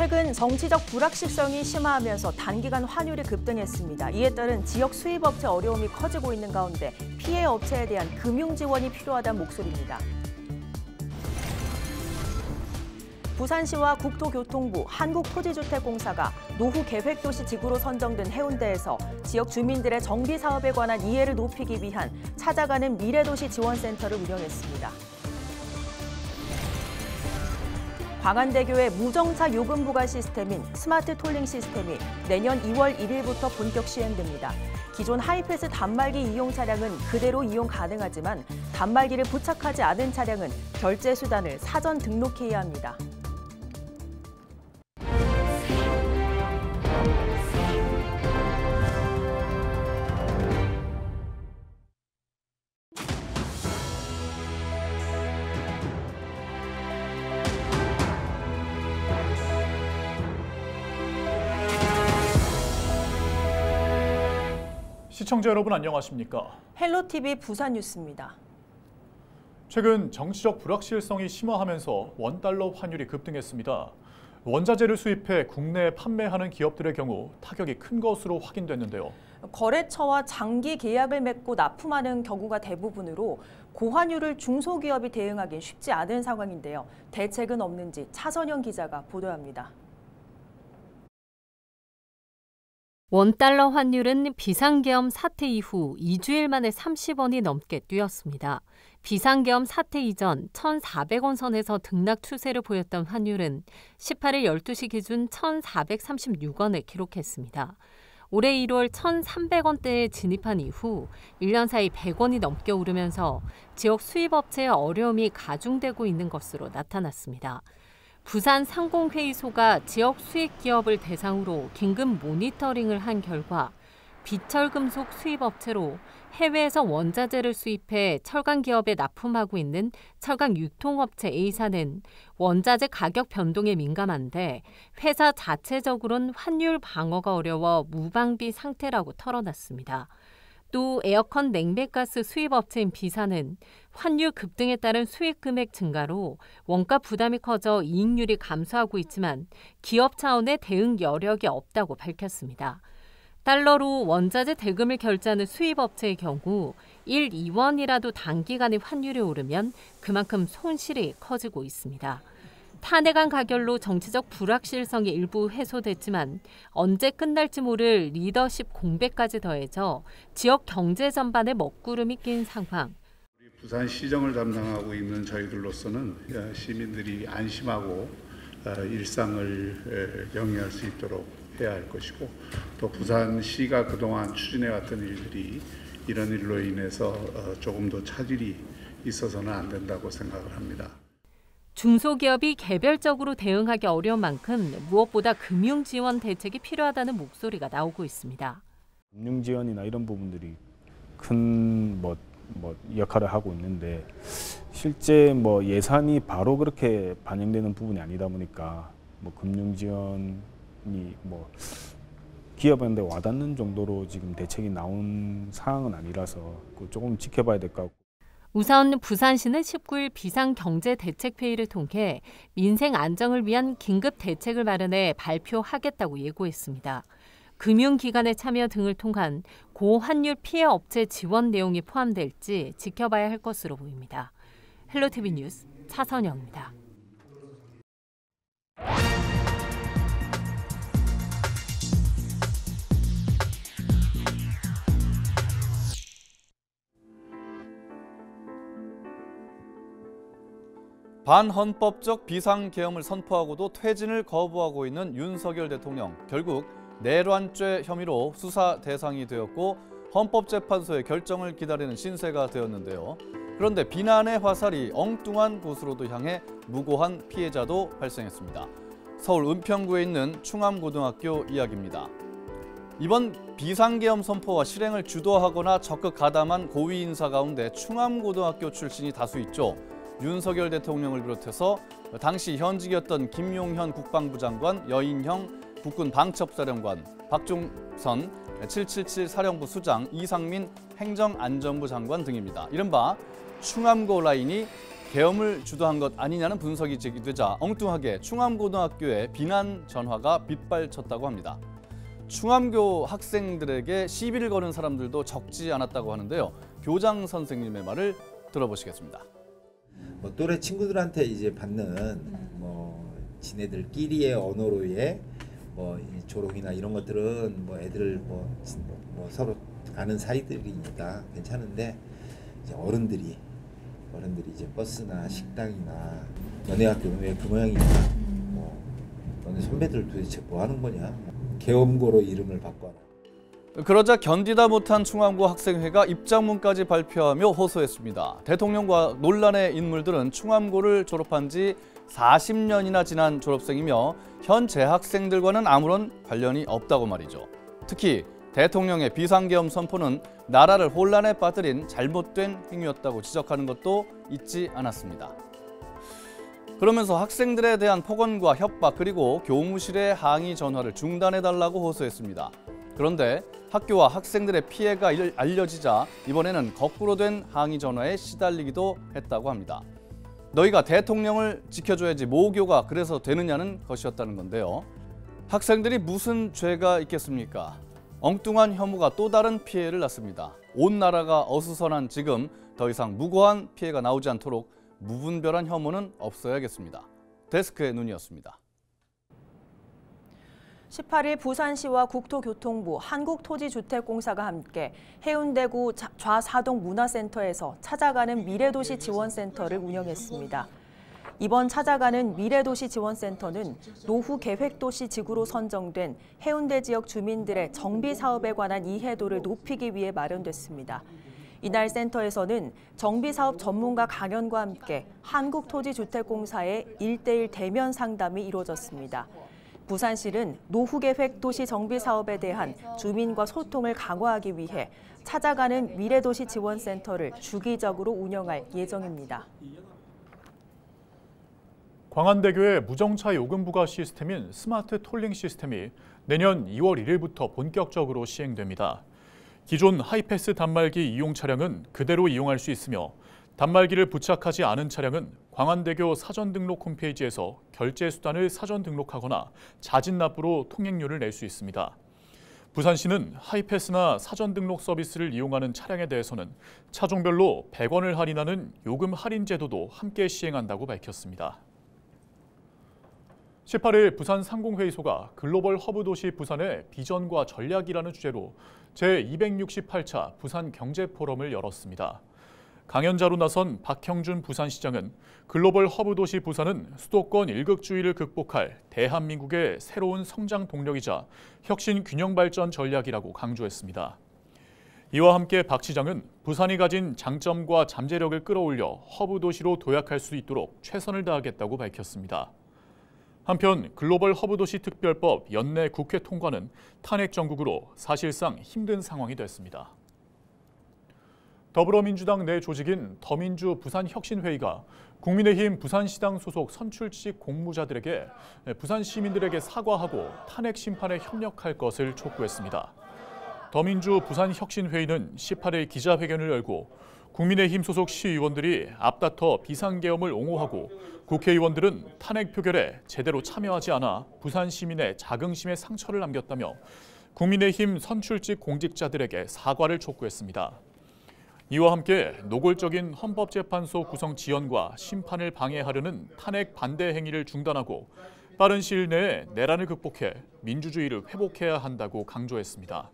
최근 정치적 불확실성이 심화하면서 단기간 환율이 급등했습니다. 이에 따른 지역 수입업체 어려움이 커지고 있는 가운데 피해 업체에 대한 금융 지원이 필요하다는 목소리입니다. 부산시와 국토교통부, 한국토지주택공사가 노후 계획도시 지구로 선정된 해운대에서 지역 주민들의 정비 사업에 관한 이해를 높이기 위한 찾아가는 미래도시 지원센터를 운영했습니다. 광안대교의 무정차 요금 부과 시스템인 스마트 톨링 시스템이 내년 2월 1일부터 본격 시행됩니다. 기존 하이패스 단말기 이용 차량은 그대로 이용 가능하지만 단말기를 부착하지 않은 차량은 결제 수단을 사전 등록해야 합니다. 시청자 여러분 안녕하십니까? 헬로TV 부산 뉴스입니다. 최근 정치적 불확실성이 심화하면서 원달러 환율이 급등했습니다. 원자재를 수입해 국내에 판매하는 기업들의 경우 타격이 큰 것으로 확인됐는데요. 거래처와 장기 계약을 맺고 납품하는 경우가 대부분으로 고환율을 중소기업이 대응하기 쉽지 않은 상황인데요. 대책은 없는지 차선영 기자가 보도합니다. 원달러 환율은 비상계엄 사태 이후 2주일 만에 30원이 넘게 뛰었습니다. 비상계엄 사태 이전 1,400원 선에서 등락 추세를 보였던 환율은 18일 12시 기준 1,436원을 기록했습니다. 올해 1월 1,300원대에 진입한 이후 1년 사이 100원이 넘게 오르면서 지역 수입업체의 어려움이 가중되고 있는 것으로 나타났습니다. 부산 상공회의소가 지역 수입 기업을 대상으로 긴급 모니터링을 한 결과 비철금속 수입업체로 해외에서 원자재를 수입해 철강 기업에 납품하고 있는 철강 유통업체 A사는 원자재 가격 변동에 민감한데 회사 자체적으로는 환율 방어가 어려워 무방비 상태라고 털어놨습니다. 또 에어컨 냉매가스 수입업체인 B사는 환율 급등에 따른 수익 금액 증가로 원가 부담이 커져 이익률이 감소하고 있지만 기업 차원의 대응 여력이 없다고 밝혔습니다. 달러로 원자재 대금을 결제하는 수입업체의 경우 1, 2원이라도 단기간에 환율이 오르면 그만큼 손실이 커지고 있습니다. 탄핵안 가결로 정치적 불확실성이 일부 해소됐지만 언제 끝날지 모를 리더십 공백까지 더해져 지역 경제 전반에 먹구름이 낀 상황. 부산시정을 담당하고 있는 저희들로서는 시민들이 안심하고 일상을 영위할 수 있도록 해야 할 것이고 또 부산시가 그동안 추진해왔던 일들이 이런 일로 인해서 조금 더 차질이 있어서는 안 된다고 생각을 합니다. 중소기업이 개별적으로 대응하기 어려운 만큼 무엇보다 금융지원 대책이 필요하다는 목소리가 나오고 있습니다. 금융지원이나 이런 부분들이 큰 역할을 하고 있는데 실제 예산이 바로 그렇게 반영되는 부분이 아니다 보니까 금융지원이 기업한테 와닿는 정도로 지금 대책이 나온 상황은 아니라서 조금 지켜봐야 될 것 같고. 우선 부산시는 19일 비상경제대책회의를 통해 민생 안정을 위한 긴급 대책을 마련해 발표하겠다고 예고했습니다. 금융기관의 참여 등을 통한 고환율 피해 업체 지원 내용이 포함될지 지켜봐야 할 것으로 보입니다. 헬로TV 뉴스 차선영입니다. 반헌법적 비상계엄을 선포하고도 퇴진을 거부하고 있는 윤석열 대통령. 결국 내란죄 혐의로 수사 대상이 되었고 헌법재판소의 결정을 기다리는 신세가 되었는데요. 그런데 비난의 화살이 엉뚱한 곳으로도 향해 무고한 피해자도 발생했습니다. 서울 은평구에 있는 충암고등학교 이야기입니다. 이번 비상계엄 선포와 실행을 주도하거나 적극 가담한 고위 인사 가운데 충암고등학교 출신이 다수 있죠. 윤석열 대통령을 비롯해서 당시 현직이었던 김용현 국방부 장관, 여인형 국군 방첩사령관, 박종선 777 사령부 수장, 이상민 행정안전부 장관 등입니다. 이른바 충암고 라인이 계엄을 주도한 것 아니냐는 분석이 제기되자 엉뚱하게 충암고등학교에 비난 전화가 빗발쳤다고 합니다. 충암교 학생들에게 시비를 거는 사람들도 적지 않았다고 하는데요. 교장 선생님의 말을 들어보시겠습니다. 뭐 또래 친구들한테 이제 받는 지네들끼리의 언어로의 조롱이나 이런 것들은 애들 서로 아는 사이들이니까 괜찮은데 이제 어른들이 이제 버스나 식당이나 너네 학교는 왜 그 모양이냐, 너네 선배들 도대체 뭐 하는 거냐, 계엄고로 이름을 바꿔라. 그러자 견디다 못한 충암고 학생회가 입장문까지 발표하며 호소했습니다. 대통령과 논란의 인물들은 충암고를 졸업한 지 40년이나 지난 졸업생이며 현 재학생들과는 아무런 관련이 없다고 말이죠. 특히 대통령의 비상계엄 선포는 나라를 혼란에 빠뜨린 잘못된 행위였다고 지적하는 것도 잊지 않았습니다. 그러면서 학생들에 대한 폭언과 협박 그리고 교무실의 항의 전화를 중단해달라고 호소했습니다. 그런데 학교와 학생들의 피해가 알려지자 이번에는 거꾸로 된 항의 전화에 시달리기도 했다고 합니다. 너희가 대통령을 지켜줘야지 모교가 그래서 되느냐는 것이었다는 건데요. 학생들이 무슨 죄가 있겠습니까? 엉뚱한 혐오가 또 다른 피해를 낳습니다. 온 나라가 어수선한 지금 더 이상 무고한 피해가 나오지 않도록 무분별한 혐오는 없어야겠습니다. 데스크의 눈이었습니다. 18일 부산시와 국토교통부, 한국토지주택공사가 함께 해운대구 좌사동 문화센터에서 찾아가는 미래도시 지원센터를 운영했습니다. 이번 찾아가는 미래도시 지원센터는 노후 계획도시 지구로 선정된 해운대 지역 주민들의 정비 사업에 관한 이해도를 높이기 위해 마련됐습니다. 이날 센터에서는 정비사업 전문가 강연과 함께 한국토지주택공사의 1:1 대면 상담이 이루어졌습니다. 부산시는 노후계획 도시 정비 사업에 대한 주민과 소통을 강화하기 위해 찾아가는 미래도시 지원센터를 주기적으로 운영할 예정입니다. 광안대교의 무정차 요금 부과 시스템인 스마트 톨링 시스템이 내년 2월 1일부터 본격적으로 시행됩니다. 기존 하이패스 단말기 이용 차량은 그대로 이용할 수 있으며 단말기를 부착하지 않은 차량은 광안대교 사전 등록 홈페이지에서 결제 수단을 사전 등록하거나 자진 납부로 통행료를 낼 수 있습니다. 부산시는 하이패스나 사전 등록 서비스를 이용하는 차량에 대해서는 차종별로 100원을 할인하는 요금 할인 제도도 함께 시행한다고 밝혔습니다. 18일 부산 상공회의소가 글로벌 허브 도시 부산의 비전과 전략이라는 주제로 제268차 부산 경제포럼을 열었습니다. 강연자로 나선 박형준 부산시장은 글로벌 허브 도시 부산은 수도권 일극주의를 극복할 대한민국의 새로운 성장 동력이자 혁신 균형 발전 전략이라고 강조했습니다. 이와 함께 박 시장은 부산이 가진 장점과 잠재력을 끌어올려 허브 도시로 도약할 수 있도록 최선을 다하겠다고 밝혔습니다. 한편 글로벌 허브 도시 특별법 연내 국회 통과는 탄핵 정국으로 사실상 힘든 상황이 됐습니다. 더불어민주당 내 조직인 더민주 부산혁신회의가 국민의힘 부산시당 소속 선출직 공무자들에게 부산 시민들에게 사과하고 탄핵 심판에 협력할 것을 촉구했습니다. 더민주 부산혁신회의는 18일 기자회견을 열고 국민의힘 소속 시의원들이 앞다퉈 비상계엄을 옹호하고 국회의원들은 탄핵 표결에 제대로 참여하지 않아 부산 시민의 자긍심에 상처를 남겼다며 국민의힘 선출직 공직자들에게 사과를 촉구했습니다. 이와 함께 노골적인 헌법재판소 구성 지연과 심판을 방해하려는 탄핵 반대 행위를 중단하고 빠른 시일 내에 내란을 극복해 민주주의를 회복해야 한다고 강조했습니다.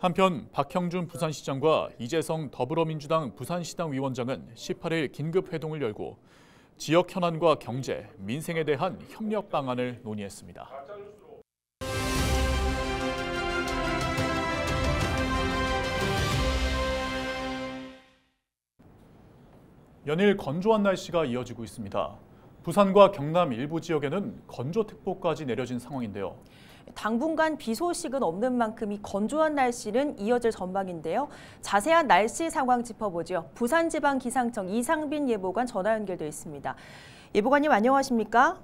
한편 박형준 부산시장과 이재성 더불어민주당 부산시당 위원장은 18일 긴급회동을 열고 지역 현안과 경제, 민생에 대한 협력 방안을 논의했습니다. 연일 건조한 날씨가 이어지고 있습니다. 부산과 경남 일부 지역에는 건조특보까지 내려진 상황인데요. 당분간 비 소식은 없는 만큼 이 건조한 날씨는 이어질 전망인데요. 자세한 날씨 상황 짚어보죠. 부산지방기상청 이상빈 예보관 전화 연결돼 있습니다. 예보관님 안녕하십니까?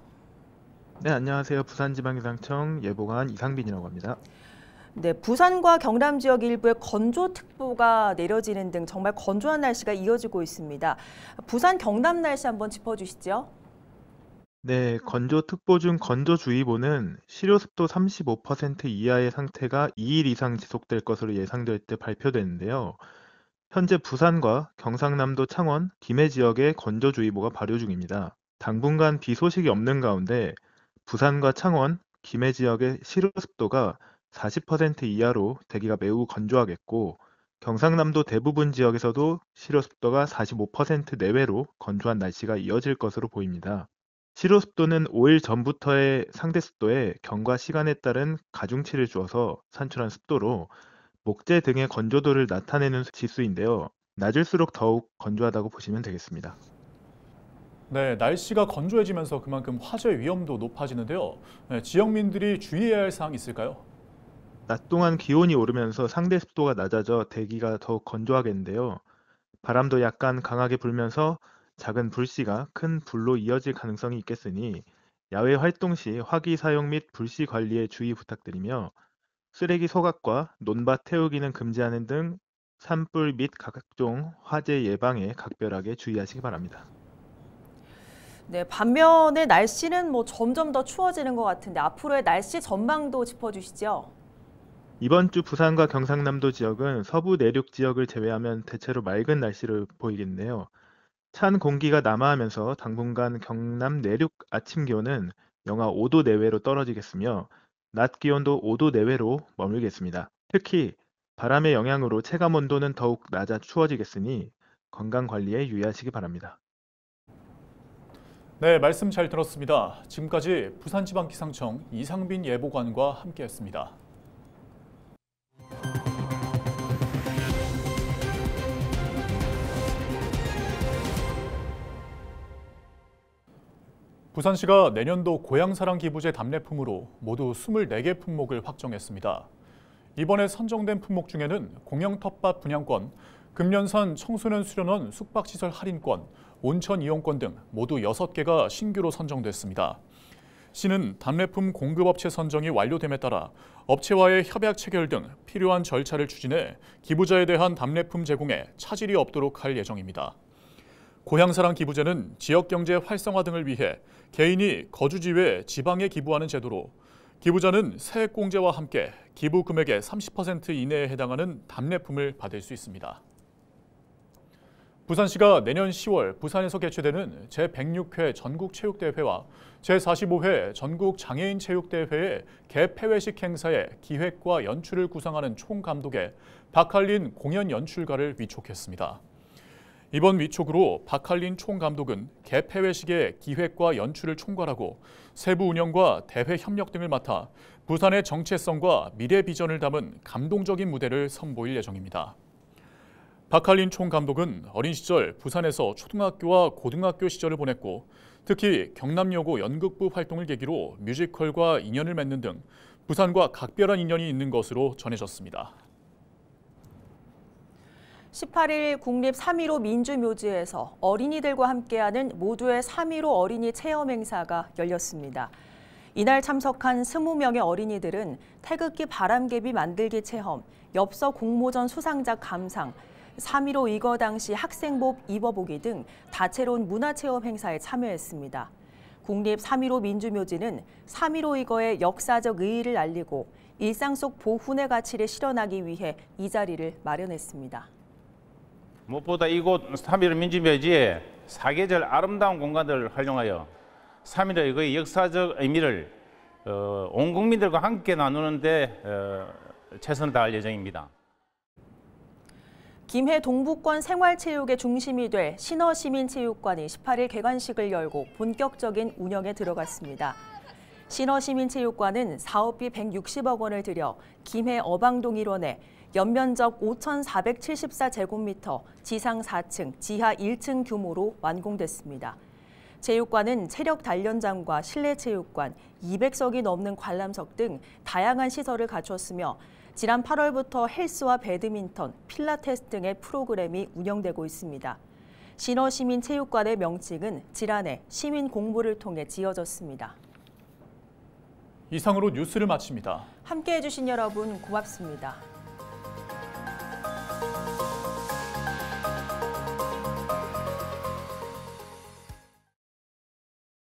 네, 안녕하세요. 부산지방기상청 예보관 이상빈이라고 합니다. 네, 부산과 경남 지역 일부에 건조특보가 내려지는 등 정말 건조한 날씨가 이어지고 있습니다. 부산, 경남 날씨 한번 짚어주시죠. 네, 건조특보 중 건조주의보는 실효습도 35% 이하의 상태가 2일 이상 지속될 것으로 예상될 때 발표되는데요. 현재 부산과 경상남도 창원, 김해 지역에 건조주의보가 발효 중입니다. 당분간 비 소식이 없는 가운데 부산과 창원, 김해 지역의 실효습도가 40% 이하로 대기가 매우 건조하겠고 경상남도 대부분 지역에서도 실효습도가 45% 내외로 건조한 날씨가 이어질 것으로 보입니다. 실효습도는 5일 전부터의 상대습도에 경과 시간에 따른 가중치를 주어서 산출한 습도로 목재 등의 건조도를 나타내는 지수인데요. 낮을수록 더욱 건조하다고 보시면 되겠습니다. 네, 날씨가 건조해지면서 그만큼 화재 위험도 높아지는데요. 네, 지역민들이 주의해야 할 사항이 있을까요? 낮 동안 기온이 오르면서 상대 습도가 낮아져 대기가 더욱 건조하겠는데요. 바람도 약간 강하게 불면서 작은 불씨가 큰 불로 이어질 가능성이 있겠으니 야외 활동 시 화기 사용 및 불씨 관리에 주의 부탁드리며 쓰레기 소각과 논밭 태우기는 금지하는 등 산불 및 각종 화재 예방에 각별하게 주의하시기 바랍니다. 네, 반면에 날씨는 점점 더 추워지는 것 같은데 앞으로의 날씨 전망도 짚어주시죠. 이번 주 부산과 경상남도 지역은 서부 내륙 지역을 제외하면 대체로 맑은 날씨를 보이겠는데요. 찬 공기가 남하하면서 당분간 경남 내륙 아침 기온은 영하 5도 내외로 떨어지겠으며 낮 기온도 5도 내외로 머물겠습니다. 특히 바람의 영향으로 체감 온도는 더욱 낮아 추워지겠으니 건강 관리에 유의하시기 바랍니다. 네, 말씀 잘 들었습니다. 지금까지 부산지방기상청 이상빈 예보관과 함께했습니다. 부산시가 내년도 고향사랑 기부제 답례품으로 모두 24개 품목을 확정했습니다. 이번에 선정된 품목 중에는 공영 텃밭 분양권, 금년산 청소년 수련원 숙박시설 할인권, 온천 이용권 등 모두 6개가 신규로 선정됐습니다. 시는 답례품 공급업체 선정이 완료됨에 따라 업체와의 협약 체결 등 필요한 절차를 추진해 기부자에 대한 답례품 제공에 차질이 없도록 할 예정입니다. 고향사랑 기부제는 지역경제 활성화 등을 위해 개인이 거주지 외 지방에 기부하는 제도로 기부자는 세액공제와 함께 기부 금액의 30% 이내에 해당하는 답례품을 받을 수 있습니다. 부산시가 내년 10월 부산에서 개최되는 제106회 전국체육대회와 제45회 전국장애인체육대회의 개폐회식 행사의 기획과 연출을 구상하는 총감독에 박할린 공연연출가를 위촉했습니다. 이번 위촉으로 박할린 총감독은 개폐회식의 기획과 연출을 총괄하고 세부 운영과 대회 협력 등을 맡아 부산의 정체성과 미래 비전을 담은 감동적인 무대를 선보일 예정입니다. 박할린 총감독은 어린 시절 부산에서 초등학교와 고등학교 시절을 보냈고 특히 경남여고 연극부 활동을 계기로 뮤지컬과 인연을 맺는 등 부산과 각별한 인연이 있는 것으로 전해졌습니다. 18일 국립 3.15 민주묘지에서 어린이들과 함께하는 모두의 3.15 어린이 체험 행사가 열렸습니다. 이날 참석한 20명의 어린이들은 태극기 바람개비 만들기 체험, 엽서 공모전 수상작 감상, 3.15 의거 당시 학생복 입어보기 등 다채로운 문화체험 행사에 참여했습니다. 국립 3.15 민주묘지는 3.15 의거의 역사적 의의를 알리고 일상 속 보훈의 가치를 실현하기 위해 이 자리를 마련했습니다. 무엇보다 이곳 3.15 민주묘지에 사계절 아름다운 공간들을 활용하여 3.15 의거의 역사적 의미를 온 국민들과 함께 나누는 데 최선을 다할 예정입니다. 김해 동부권 생활체육의 중심이 될 신어시민체육관이 18일 개관식을 열고 본격적인 운영에 들어갔습니다. 신어시민체육관은 사업비 160억 원을 들여 김해 어방동 일원에 연면적 5,474제곱미터, 지상 4층, 지하 1층 규모로 완공됐습니다. 체육관은 체력 단련장과 실내 체육관, 200석이 넘는 관람석 등 다양한 시설을 갖췄으며 지난 8월부터 헬스와 배드민턴, 필라테스 등의 프로그램이 운영되고 있습니다. 신어시민체육관의 명칭은 지난해 시민 공모를 통해 지어졌습니다. 이상으로 뉴스를 마칩니다. 함께해 주신 여러분 고맙습니다.